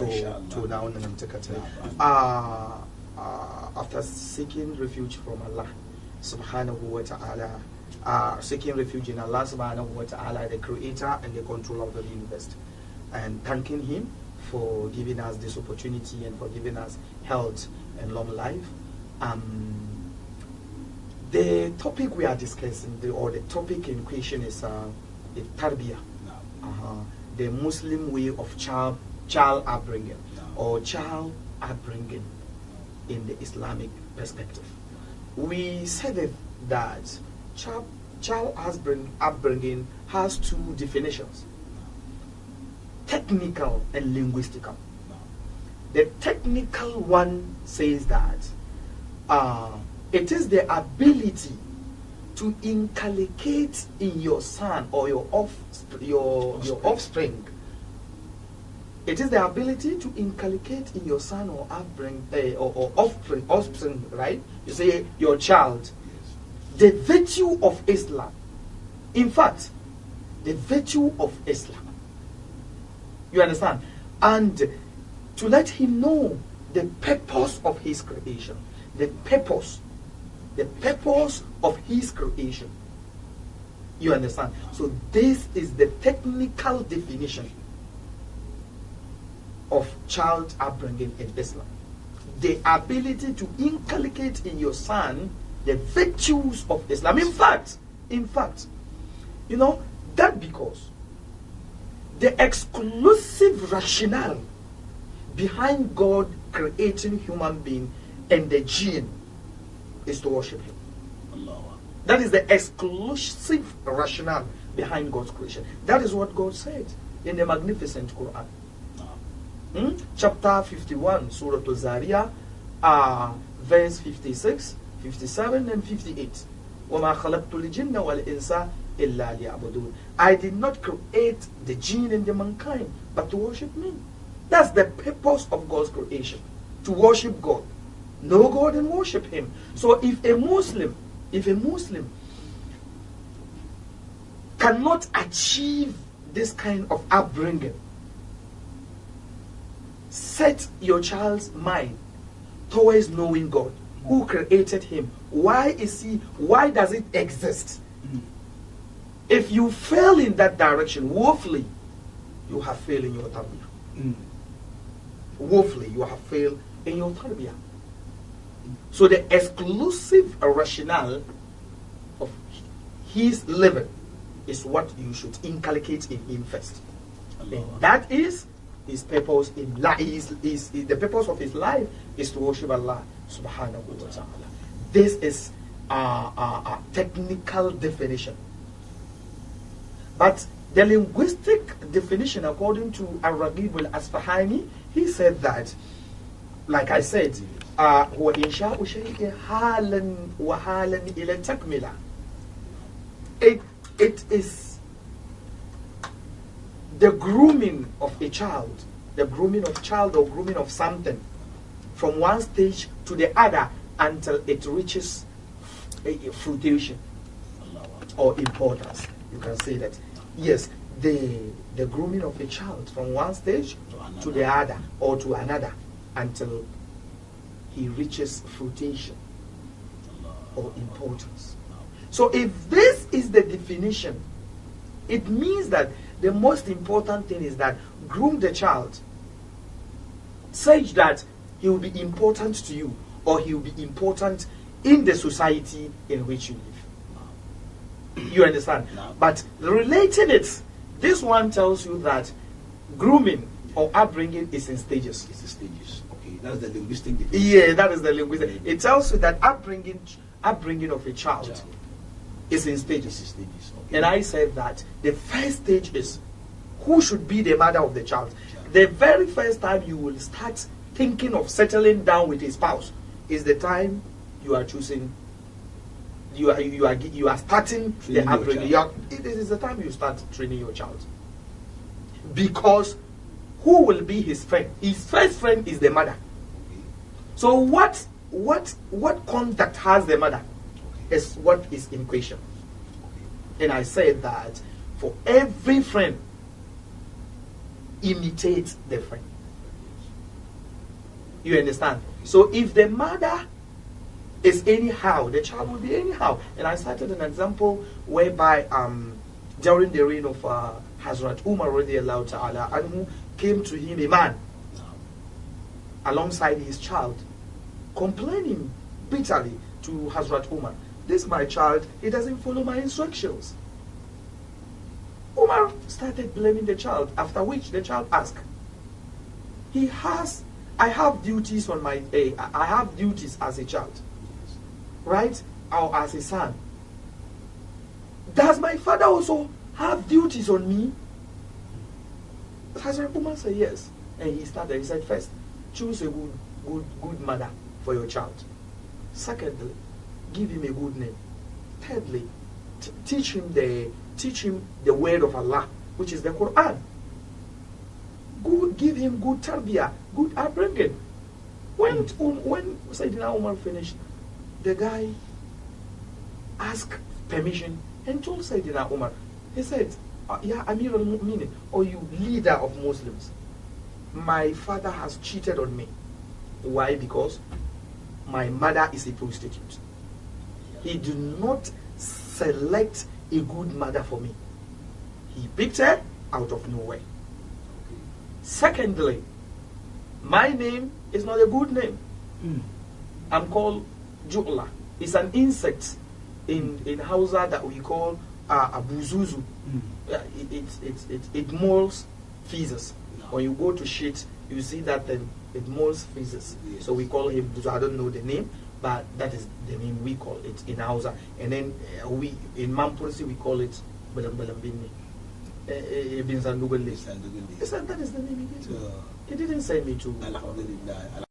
to now after seeking refuge from Allah subhanahu wa ta'ala, seeking refuge in Allah subhanahu wa ta'ala, the creator and the controller of the universe, and thanking him for giving us this opportunity and for giving us health and long life. The topic we are discussing, or the topic in question, is the tarbiyah, the Muslim way of child upbringing, or child upbringing in the Islamic perspective. We said that child upbringing has two definitions: technical and linguistical. The technical one says that it is the ability to inculcate in your son or your offspring. It is the ability to inculcate in your son or offspring, right? You say your child, the virtue of Islam. In fact, the virtue of Islam. You understand? And to let him know the purpose of his creation. The purpose of his creation. You understand? So this is the technical definition of child upbringing in Islam. The ability to inculcate in your son the virtues of Islam. In fact, you know, that because the exclusive rationale behind God creating human being and the jinn is to worship him. That is the exclusive rationale behind God's creation. That is what God said in the magnificent Quran. Chapter 51, Surah Al-Zariyah, verse 56, 57 and 58. وَمَا خَلَقْتُ الْجِنَّ وَالْإِنسَ إِلَّا لِيَعْبُدُونَ. I did not create the jinn and the mankind, but to worship me. That's the purpose of God's creation, to worship God. Know God and worship him. So if a Muslim cannot achieve this kind of upbringing, set your child's mind towards knowing God, who created him. Why does it exist? If you fail in that direction, woefully, you have failed in your tarbiyah. Woefully, you have failed in your tarbiyah. So the exclusive rationale of his living is what you should inculcate in him first. And that is his purpose in life. The purpose of his life is to worship Allah subhanahu wa ta'ala. This is a technical definition. But the linguistic definition, according to Al-Raghib al-Asfahani, he said that, like I said, هو إنشاء شيء حالا وحالا إلى تكملة. It is the grooming of a child, or grooming of something from one stage to the other until it reaches fruition or importance. You can say that, yes, the grooming of a child from one stage to the other or to another until he reaches fruition or importance. So if this is the definition, it means that the most important thing is that groom the child such that he will be important to you, or he will be important in the society in which you live. You understand? But relating it, this one tells you that grooming or upbringing is in stages. It's in stages. Okay, that's the linguistic definition. Yeah, that is the linguistic. It tells you that upbringing of a child is in stages. It's in stages. Okay. And I said that the first stage is who should be the mother of the child. The very first time you will start thinking of settling down with a spouse is the time you are choosing. You are starting the upbringing. It is the time you start training your child. Because who will be his friend? His first friend is the mother. Okay. So what conduct has the mother is what is in question. Okay. And I said that for every friend, imitate the friend. You understand? So if the mother is anyhow, the child will be anyhow. And I cited an example whereby during the reign of Hazrat Umar radiallahu ta'ala anhu, came to him a man alongside his child, complaining bitterly to Hazrat Umar, this my child, he doesn't follow my instructions. Umar started blaming the child, after which the child asked, I have duties on my, I have duties as a child, right? Or as a son. Does my father also have duties on me? Hazrat Umar said yes. And he said, first, choose a good mother for your child. Secondly, give him a good name. Thirdly, teach him the word of Allah, which is the Quran. Give him good tarbiyah, good upbringing. When Sayyidina Umar finished, the guy asked permission and told Sayyidina Umar, he said, Ya Amir al-Mu'minin, or you leader of Muslims, my father has cheated on me. Why? Because my mother is a prostitute. He did not select a good mother for me. He picked her out of nowhere. Secondly, my name is not a good name. I'm called Ju'la. It's an insect in Hausa that we call abuzuzu. It molds feces. When you go to shit, you see that then it molds feces. Yes. So we call him Buzu. I don't know the name, but that is the name we call it in Hausa. And then we in Mampursi we call it Balambini. Ibn Sanduguli. That is the name he gave me. He didn't send me to.